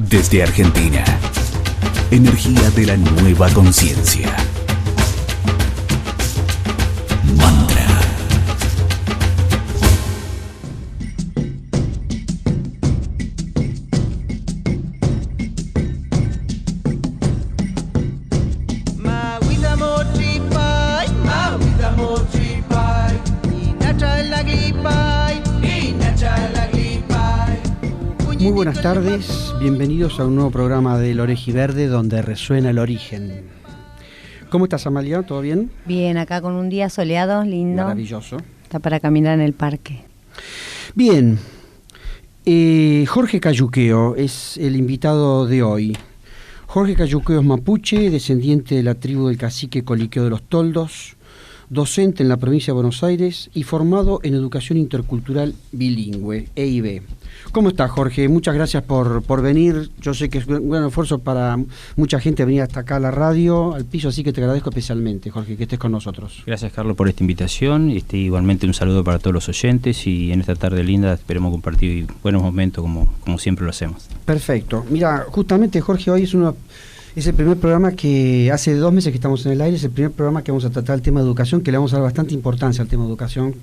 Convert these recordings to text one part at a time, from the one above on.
Desde Argentina, energía de la nueva conciencia. Mantra. Muy buenas tardes, bienvenidos a un nuevo programa del Orejiverde donde resuena el origen. ¿Cómo estás, Amalia? ¿Todo bien? Bien, acá con un día soleado, lindo. Maravilloso. Está para caminar en el parque. Bien, Jorge Cayuqueo es el invitado de hoy. Jorge Cayuqueo es mapuche, descendiente de la tribu del cacique Coliqueo de los Toldos, docente en la provincia de Buenos Aires y formado en educación intercultural bilingüe, EIB. ¿Cómo estás, Jorge? Muchas gracias por venir. Yo sé que es un gran esfuerzo para mucha gente venir hasta acá a la radio, al piso, así que te agradezco especialmente, Jorge, que estés con nosotros. Gracias, Carlos, por esta invitación. Igualmente un saludo para todos los oyentes y en esta tarde linda esperemos compartir buenos momentos como siempre lo hacemos. Perfecto. Mira, justamente, Jorge, hoy es el primer programa que hace 2 meses que estamos en el aire, es el primer programa que vamos a tratar el tema de educación, que le vamos a dar bastante importancia al tema de educación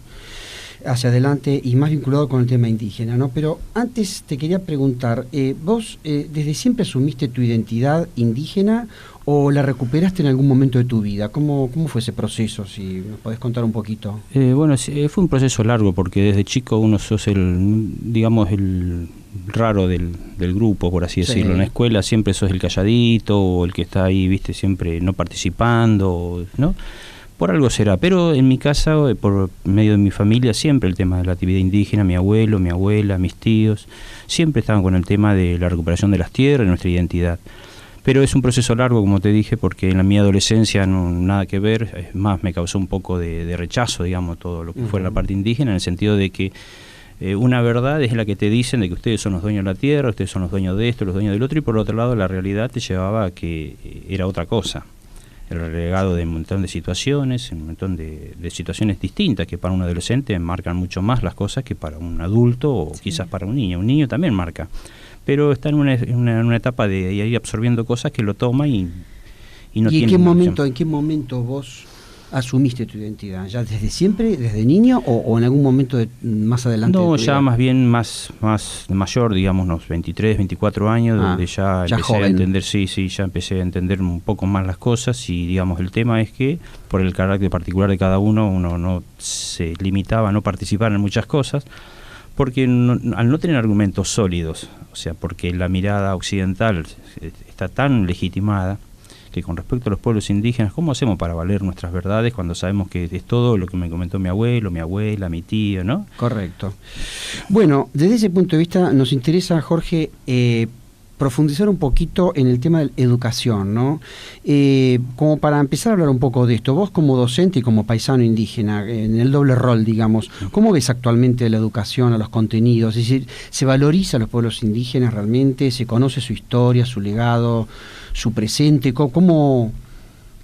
hacia adelante y más vinculado con el tema indígena, ¿no? Pero antes te quería preguntar, ¿vos desde siempre asumiste tu identidad indígena o la recuperaste en algún momento de tu vida? ¿Cómo fue ese proceso? Si nos podés contar un poquito. Fue un proceso largo porque desde chico uno sos el raro del grupo, por así decirlo. En la escuela siempre sos el calladito o el que está ahí, viste, siempre no participando, ¿no? Por algo será, pero en mi casa, por medio de mi familia, siempre el tema de la actividad indígena, mi abuelo, mi abuela, mis tíos, siempre estaban con el tema de la recuperación de las tierras, de nuestra identidad. Pero es un proceso largo, como te dije, porque en mi adolescencia no nada que ver, es más, me causó un poco de rechazo, digamos, todo lo que fuera la parte indígena, en el sentido de que una verdad es la que te dicen de que ustedes son los dueños de la tierra, ustedes son los dueños de esto, los dueños del otro, y por otro lado la realidad te llevaba a que era otra cosa. El relegado de un montón de situaciones, un montón de situaciones distintas que para un adolescente marcan mucho más las cosas que para un adulto o quizás para un niño. Un niño también marca, pero está en una etapa de ir absorbiendo cosas que lo toma y no tiene. ¿En qué momento vos asumiste tu identidad? ¿Ya desde siempre, desde niño o en algún momento más adelante? No, ya más bien más mayor, digamos, unos 23, 24 años, donde ya empecé joven. A entender, ya empecé a entender un poco más las cosas y, digamos, el tema es que por el carácter particular de cada uno no se limitaba a no participar en muchas cosas, porque al no tener argumentos sólidos, o sea, porque la mirada occidental está tan legitimada, que con respecto a los pueblos indígenas, ¿cómo hacemos para valer nuestras verdades cuando sabemos que es todo lo que me comentó mi abuelo, mi abuela, mi tío, ¿no? Correcto. Bueno, desde ese punto de vista nos interesa, Jorge, profundizar un poquito en el tema de la educación, ¿no? Como para empezar a hablar un poco de esto, vos como docente y como paisano indígena, en el doble rol, digamos, ¿cómo ves actualmente la educación, a los contenidos? Es decir, ¿se valoriza a los pueblos indígenas realmente? ¿Se conoce su historia, su legado, su presente? ¿Cómo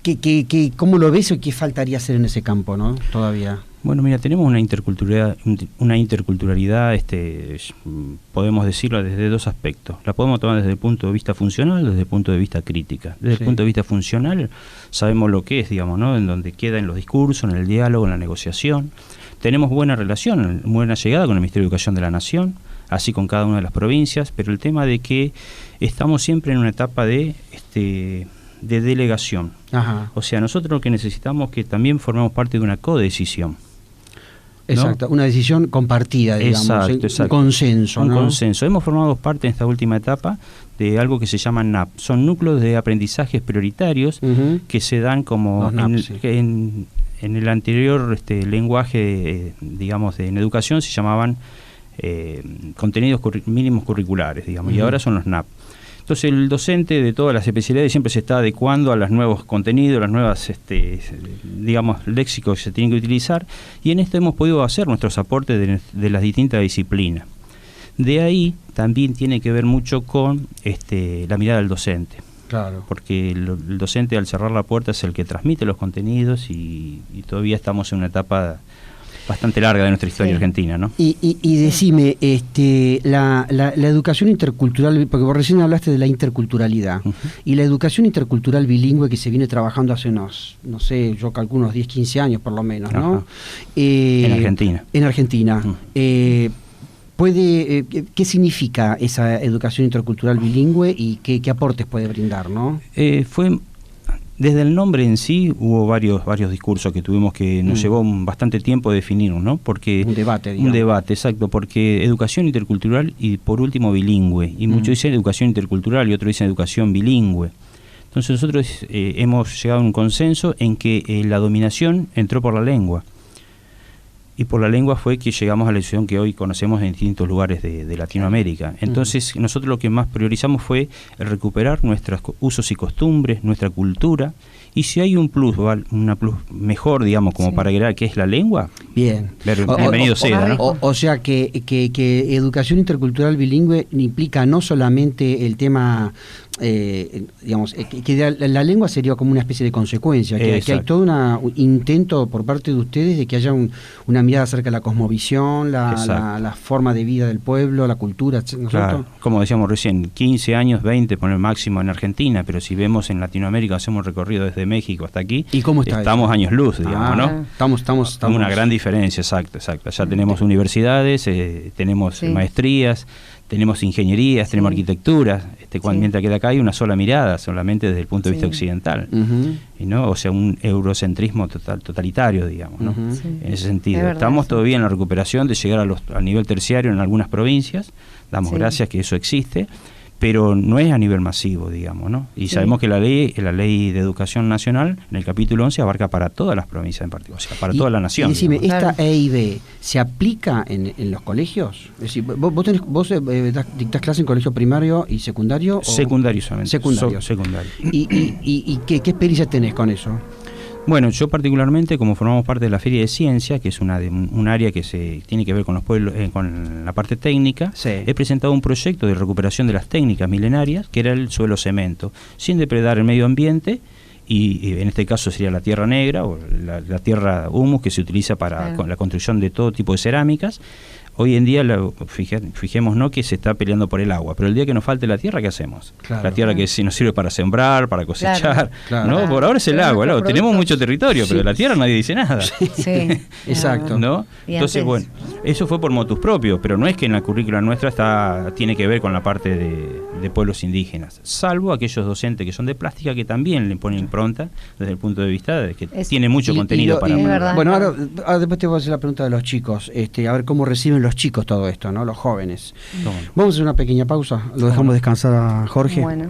lo ves o qué faltaría hacer en ese campo, ¿no? Todavía. Bueno, mira, tenemos una interculturalidad, podemos decirlo desde 2 aspectos. La podemos tomar desde el punto de vista funcional, desde el punto de vista crítica. Desde el punto de vista funcional, sabemos lo que es, digamos, ¿no? En donde queda en los discursos, en el diálogo, en la negociación. Tenemos buena relación, buena llegada con el Ministerio de Educación de la Nación, así con cada una de las provincias, pero el tema de que estamos siempre en una etapa de delegación. Ajá. O sea, nosotros lo que necesitamos es que también formemos parte de una codecisión. Exacto, ¿no? Una decisión compartida, digamos, exacto. Un consenso. Un consenso. Hemos formado parte en esta última etapa de algo que se llama NAP. Son núcleos de aprendizajes prioritarios que se dan como en el anterior lenguaje, digamos, en educación se llamaban contenidos mínimos curriculares, digamos, y ahora son los NAP. Entonces el docente de todas las especialidades siempre se está adecuando a los nuevos contenidos, las nuevas, digamos, léxicos que se tienen que utilizar, y en esto hemos podido hacer nuestros aportes de las distintas disciplinas. De ahí también tiene que ver mucho con la mirada del docente. Claro. Porque el docente, al cerrar la puerta, es el que transmite los contenidos y todavía estamos en una etapa bastante larga de nuestra historia argentina, ¿no? Y decime, la educación intercultural, porque vos recién hablaste de la interculturalidad, y la educación intercultural bilingüe que se viene trabajando hace unos, no sé, yo calculo unos 10, 15 años por lo menos, ¿no? En Argentina. En Argentina. ¿Qué significa esa educación intercultural bilingüe y qué aportes puede brindar, no? Desde el nombre en sí hubo varios discursos que tuvimos que nos llevó bastante tiempo definirnos, ¿no? Porque un debate, digamos. Un debate, exacto, porque educación intercultural y por último bilingüe. Y muchos dicen educación intercultural y otros dicen educación bilingüe. Entonces nosotros hemos llegado a un consenso en que la dominación entró por la lengua. Y por la lengua fue que llegamos a la decisión que hoy conocemos en distintos lugares de Latinoamérica. Entonces nosotros lo que más priorizamos fue el recuperar nuestros usos y costumbres, nuestra cultura, y si hay un plus, una plus mejor, digamos, como para agregar que es la lengua, bien, bienvenido sea, ¿no? O sea que educación intercultural bilingüe implica no solamente el tema, digamos, que la lengua sería como una especie de consecuencia, que hay todo un intento por parte de ustedes de que haya una mirada acerca de la cosmovisión, la forma de vida del pueblo, la cultura, ¿no es cierto? Como decíamos recién, 15 años, 20 por el máximo en Argentina, pero si vemos en Latinoamérica, hacemos recorrido desde México hasta aquí, ¿y cómo está estamos eso? Años luz, digamos, ¿no? Estamos una gran diferencia, exacto. Ya tenemos universidades, tenemos maestrías, tenemos ingenierías, tenemos arquitecturas, mientras que acá hay una sola mirada, solamente desde el punto de vista occidental, y no, o sea, un eurocentrismo totalitario, digamos, ¿no? En ese sentido. Estamos todavía en la recuperación de llegar al nivel terciario en algunas provincias, damos gracias que eso existe, pero no es a nivel masivo, digamos, ¿no? Y sabemos que la ley de educación nacional, en el capítulo 11, abarca para todas las provincias en particular, o sea, para toda la nación. Y decime, ¿esta EIB se aplica en los colegios? Es decir, ¿vos dictás clase en colegio primario y secundario? Secundario solamente. Secundario. ¿Y qué experiencia tenés con eso? Bueno, yo particularmente, como formamos parte de la Feria de Ciencia, que es un área que se tiene que ver con los pueblos, con la parte técnica, he presentado un proyecto de recuperación de las técnicas milenarias, que era el suelo cemento, sin depredar el medio ambiente, y en este caso sería la tierra negra o la tierra humus que se utiliza para la construcción de todo tipo de cerámicas. Hoy en día, fijémonos que se está peleando por el agua, pero el día que nos falte la tierra, ¿qué hacemos? La tierra que sí nos sirve para sembrar, para cosechar, ¿no? Por ahora es el agua, tenemos mucho territorio, pero de la tierra nadie dice nada. Exacto. ¿No? Entonces, bueno, eso fue por motus propios, pero no es que en la currícula nuestra tiene que ver con la parte de pueblos indígenas, salvo aquellos docentes que son de plástica que también le ponen impronta desde el punto de vista de que tiene mucho contenido para... Bueno, ahora después te voy a hacer la pregunta de los chicos, a ver cómo reciben los chicos todo esto, ¿no? Los jóvenes. Vamos a hacer una pequeña pausa, lo dejamos descansar a Jorge. Bueno.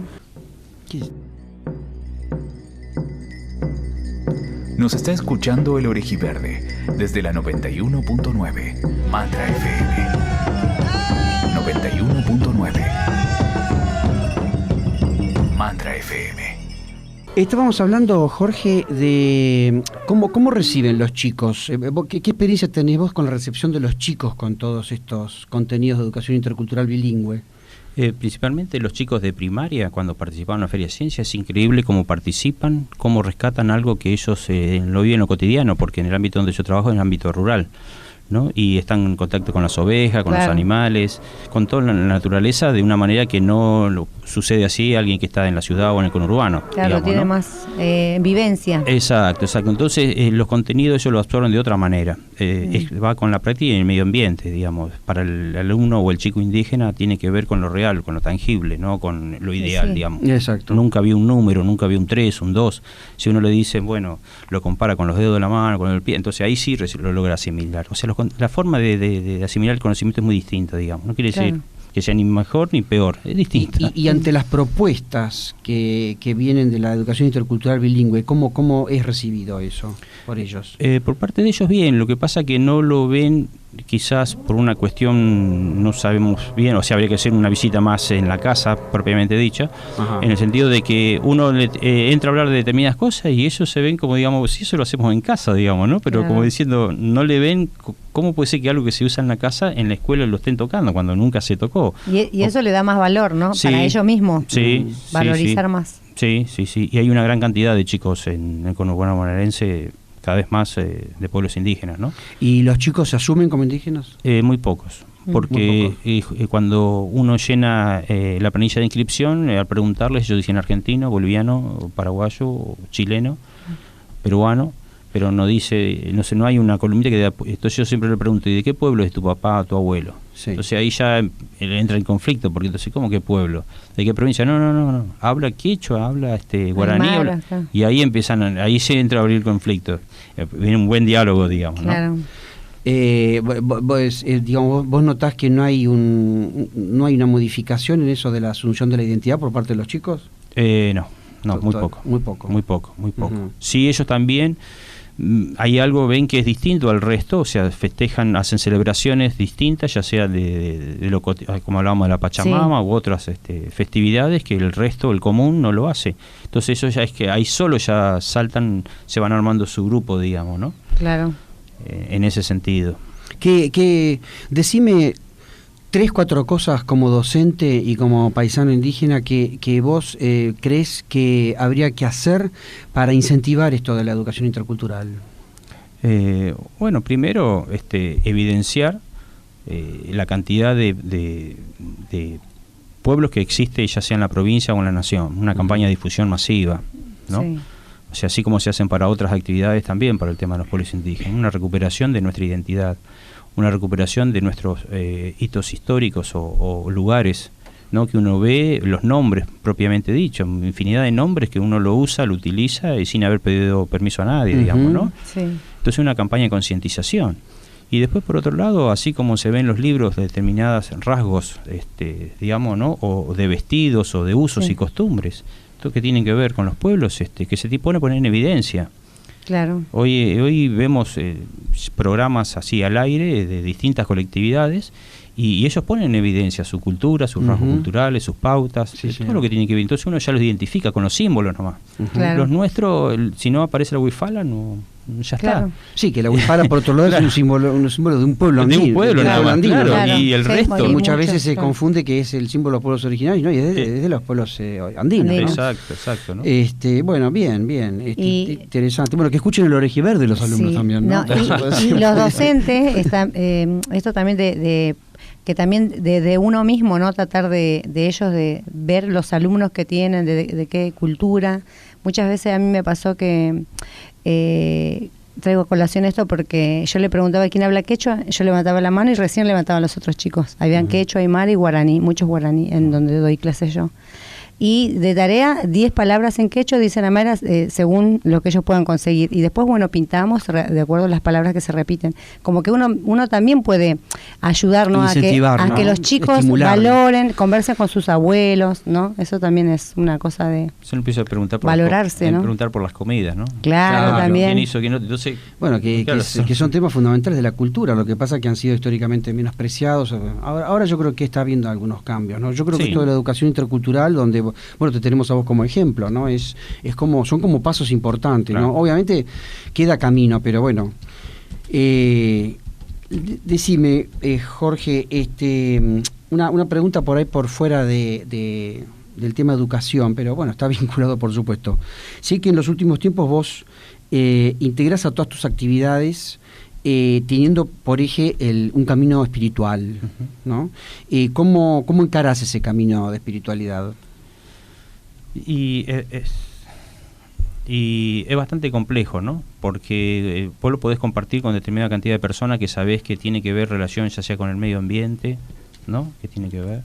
Nos está escuchando el Orejiverde desde la 91.9 Mantra FM. 91.9 Mantra FM. Estábamos hablando, Jorge, de cómo reciben los chicos. ¿Qué experiencia tenés vos con la recepción de los chicos con todos estos contenidos de educación intercultural bilingüe? Principalmente los chicos de primaria, cuando participaban en la Feria de Ciencia, es increíble cómo participan, cómo rescatan algo que ellos lo viven en lo cotidiano, porque en el ámbito donde yo trabajo es el ámbito rural, ¿no? Y están en contacto con las ovejas, con los animales, con toda la naturaleza, de una manera que no sucede así a alguien que está en la ciudad o en el conurbano. Claro, digamos, tiene ¿no? más vivencia. Exacto. Entonces los contenidos ellos lo absorben de otra manera. Va con la práctica y el medio ambiente, digamos. Para el alumno o el chico indígena tiene que ver con lo real, con lo tangible, no con lo ideal, digamos. Exacto. Nunca vi un número, nunca vi un 3, un 2. Si uno le dice, bueno, lo compara con los dedos de la mano, con el pie, entonces ahí sí lo logra asimilar. O sea, la forma de asimilar el conocimiento es muy distinta, digamos. No quiere decir que sea ni mejor ni peor, es distinta. Y ante las propuestas que vienen de la educación intercultural bilingüe, ¿cómo es recibido eso por ellos? Por parte de ellos bien, lo que pasa que no lo ven quizás por una cuestión, no sabemos bien, o sea, habría que hacer una visita más en la casa, propiamente dicha, en el sentido de que uno entra a hablar de determinadas cosas y ellos se ven como, digamos, si eso lo hacemos en casa, digamos, ¿no? Pero como diciendo, no le ven cómo puede ser que algo que se usa en la casa, en la escuela lo estén tocando, cuando nunca se tocó. Y eso le da más valor, ¿no? Para ellos mismos. Valorizar más. Sí. Y hay una gran cantidad de chicos en el conurbano bonaerense cada vez más de pueblos indígenas, ¿no? ¿Y los chicos se asumen como indígenas? Muy pocos, porque cuando uno llena la planilla de inscripción, al preguntarles, ellos dicen argentino, boliviano, paraguayo, chileno, peruano, pero no dice, no hay una columnita que diga. Entonces yo siempre le pregunto, ¿y de qué pueblo es tu papá o tu abuelo? Sí. Entonces ahí ya entra en conflicto, porque entonces, ¿cómo qué pueblo? ¿De qué provincia? No. Habla quechua, habla guaraní, Aymara, claro. y ahí ahí se entra a abrir el conflicto. Viene un buen diálogo, digamos, ¿no? Claro. Vos notás que no hay una modificación en eso de la asunción de la identidad por parte de los chicos. No, muy poco. Sí, ellos también hay algo, ven que es distinto al resto, o sea, festejan, hacen celebraciones distintas, ya sea de lo como hablábamos de la Pachamama, sí, u otras festividades que el resto, el común, no lo hace. Entonces eso ya es que ahí solo ya saltan, se van armando su grupo, digamos, ¿no? Claro. En ese sentido. Decime 3, 4 cosas como docente y como paisano indígena que vos crees que habría que hacer para incentivar esto de la educación intercultural. Bueno, primero evidenciar la cantidad de pueblos que existe, ya sea en la provincia o en la nación, una campaña de difusión masiva, ¿no? Sí. O sea, así como se hacen para otras actividades también para el tema de los pueblos indígenas, una recuperación de nuestra identidad, una recuperación de nuestros hitos históricos o lugares, ¿no? Que uno ve, los nombres propiamente dichos, infinidad de nombres que uno lo usa, lo utiliza y sin haber pedido permiso a nadie, digamos, ¿no? Sí. Entonces una campaña de concientización. Y después, por otro lado, así como se ven en los libros determinados rasgos, digamos, ¿no? O de vestidos o de usos, sí, y costumbres, esto que tienen que ver con los pueblos, que se pone a poner en evidencia. Claro. Hoy vemos programas así al aire de distintas colectividades y ellos ponen en evidencia su cultura, sus rasgos culturales, sus pautas, todo lo que tiene que ver. Entonces uno ya los identifica con los símbolos nomás. Claro. Los nuestros, si no aparece la huifala, ya claro, está. Sí, que la huifala por otro lado es un símbolo de un pueblo andino. De un pueblo, claro, andino, claro. Y el resto. Muchas veces se confunde que es el símbolo de los pueblos originarios, ¿no? Y es de los pueblos andinos, ¿no? Exacto, ¿no? Bueno, bien. Interesante. Bueno, que escuchen el orejiverde los alumnos también, ¿no? Y los docentes, esto también que también de uno mismo, ¿no? Tratar de ellos, de ver los alumnos que tienen, de qué cultura. Muchas veces a mí me pasó que traigo a colación esto porque yo le preguntaba quién habla quechua, yo levantaba la mano y recién levantaban los otros chicos. Habían quechua, aymara y guaraní, muchos guaraní, en donde doy clases yo. Y de tarea, 10 palabras en quechua, dicen aymara, según lo que ellos puedan conseguir. Y después, bueno, pintamos de acuerdo a las palabras que se repiten. Como que uno también puede ayudarnos a que los chicos valoren, conversen con sus abuelos, ¿no? Eso también es una cosa de se empieza a preguntar por valorarse, ¿no? Preguntar por las comidas, ¿no? Claro, también. ¿Quién hizo? ¿Quién no? Entonces, bueno, que son temas fundamentales de la cultura. Lo que pasa es que han sido históricamente menospreciados. Ahora yo creo que está habiendo algunos cambios, ¿no? Yo creo que esto de la educación intercultural, donde bueno, te tenemos a vos como ejemplo, ¿no? Son como pasos importantes, claro, ¿no? Obviamente queda camino, pero bueno. Decime, Jorge, una pregunta por ahí por fuera del tema educación, pero bueno, está vinculado por supuesto. Sé que en los últimos tiempos vos integrás a todas tus actividades teniendo por eje un camino espiritual, ¿no? ¿Cómo encarás ese camino de espiritualidad? Y es bastante complejo, ¿no? Porque vos lo podés compartir con determinada cantidad de personas que sabés que tiene que ver relación ya sea con el medio ambiente, ¿no? Que tiene que ver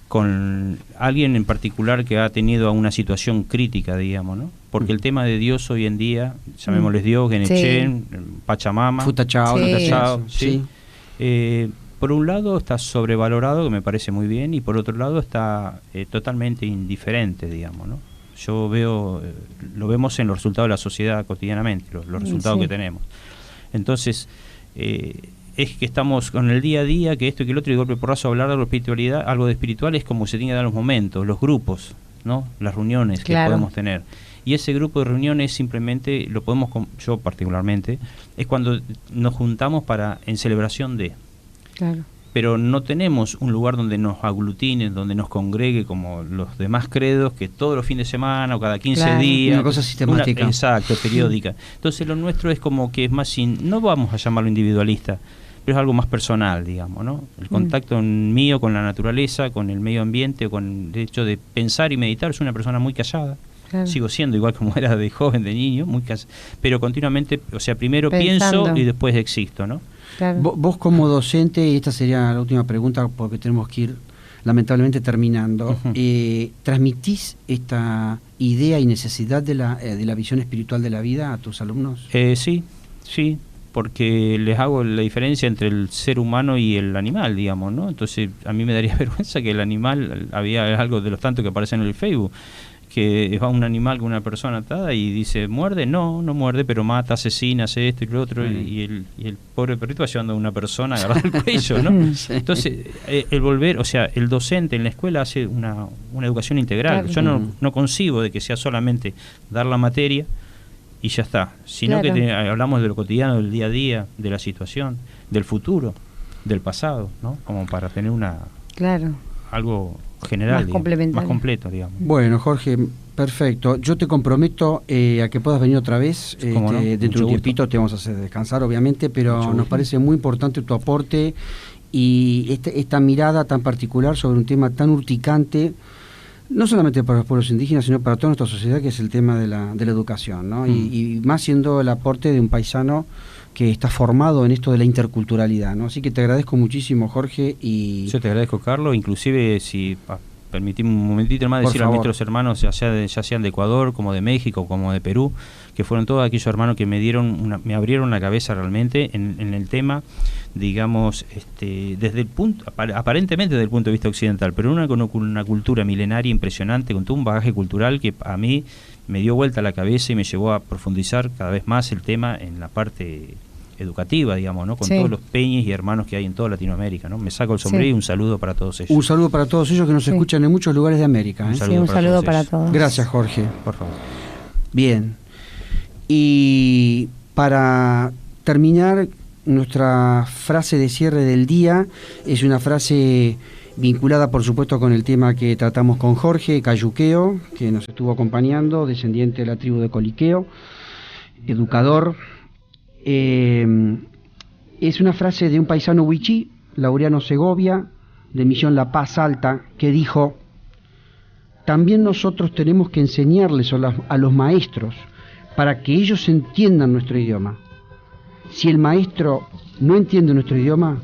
con alguien en particular que ha tenido una situación crítica, digamos, ¿no? Porque el tema de Dios hoy en día, llamémosles Dios, Genechen, Pachamama, Futachao, sí. Por un lado está sobrevalorado, que me parece muy bien, y por otro lado está totalmente indiferente, digamos, ¿no? Yo lo vemos en los resultados de la sociedad cotidianamente, los resultados que tenemos. Entonces, es que estamos con el día a día, que esto y que el otro, y de golpe porrazo hablar de espiritualidad, algo de espiritual es como se tiene que dar los momentos, los grupos, ¿no? Las reuniones que podemos tener. Y ese grupo de reuniones simplemente lo podemos, yo particularmente, es cuando nos juntamos en celebración de... Claro. pero no tenemos un lugar donde nos aglutine, donde nos congregue como los demás credos, que todos los fines de semana o cada 15 días. Una cosa sistemática. Exacto, periódica. Entonces lo nuestro es como que es más, no vamos a llamarlo individualista, pero es algo más personal, digamos, ¿no? El contacto mío con la naturaleza, con el medio ambiente, con el hecho de pensar y meditar. Soy una persona muy callada. Claro. Sigo siendo igual como era de joven, de niño, pero continuamente, o sea, primero pensando. Pienso y después existo, ¿no? Claro. Vos como docente, y esta sería la última pregunta porque tenemos que ir lamentablemente terminando, ¿transmitís esta idea y necesidad de la visión espiritual de la vida a tus alumnos? Sí, porque les hago la diferencia entre el ser humano y el animal, digamos, ¿no? Entonces a mí me daría vergüenza que el animal, había algo de los tantos que aparecen en el Facebook, que va un animal con una persona atada y dice, ¿muerde? No muerde, pero mata, asesina, hace esto y lo otro, y el pobre perrito va llevando a una persona agarrado al cuello, ¿no? Sí. Entonces, el volver, o sea, el docente en la escuela hace una educación integral. Claro. Yo no concibo de que sea solamente dar la materia y ya está, sino claro. que hablamos de lo cotidiano, del día a día, de la situación, del futuro, del pasado, ¿no? Como para tener algo general, más completo, digamos. Bueno, Jorge, perfecto. Yo te comprometo a que puedas venir otra vez. ¿Cómo no? Dentro de un tiempito te vamos a hacer descansar, obviamente, pero nos parece muy importante tu aporte y esta mirada tan particular sobre un tema tan urticante, no solamente para los pueblos indígenas, sino para toda nuestra sociedad, que es el tema de la educación, ¿no? Y más siendo el aporte de un paisano que está formado en esto de la interculturalidad, ¿no? Así que te agradezco muchísimo, Jorge. Yo te agradezco, Carlos, inclusive si permitimos un momentito más decir a nuestros hermanos, ya sean de Ecuador, como de México, como de Perú, que fueron todos aquellos hermanos que me abrieron la cabeza realmente en el tema, digamos, desde el punto, aparentemente desde el punto de vista occidental, pero con una cultura milenaria impresionante, con todo un bagaje cultural que a mí me dio vuelta la cabeza y me llevó a profundizar cada vez más el tema en la parte educativa, digamos, ¿no? Con todos los peñes y hermanos que hay en toda Latinoamérica, ¿no? Me saco el sombrero y un saludo para todos ellos. Un saludo para todos ellos que nos escuchan en muchos lugares de América. Un saludo para todos. Gracias, Jorge. Por favor. Bien. Y para terminar, nuestra frase de cierre del día es una frase vinculada, por supuesto, con el tema que tratamos con Jorge Cayuqueo, que nos estuvo acompañando, descendiente de la tribu de Coliqueo, educador. Es una frase de un paisano huichí, Laureano Segovia, de Misión La Paz Alta, que dijo: también nosotros tenemos que enseñarles a los maestros para que ellos entiendan nuestro idioma. Si el maestro no entiende nuestro idioma,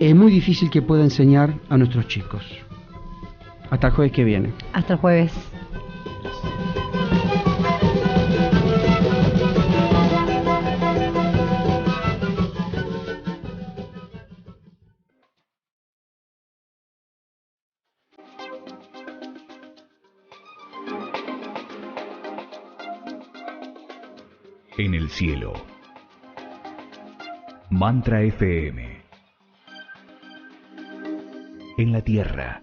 es muy difícil que pueda enseñar a nuestros chicos. Hasta el jueves que viene. Hasta el jueves. En el cielo, Mantra FM. En la tierra,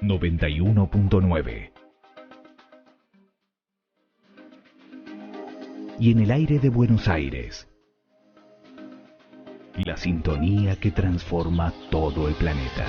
91.9. Y en el aire de Buenos Aires, la sintonía que transforma todo el planeta.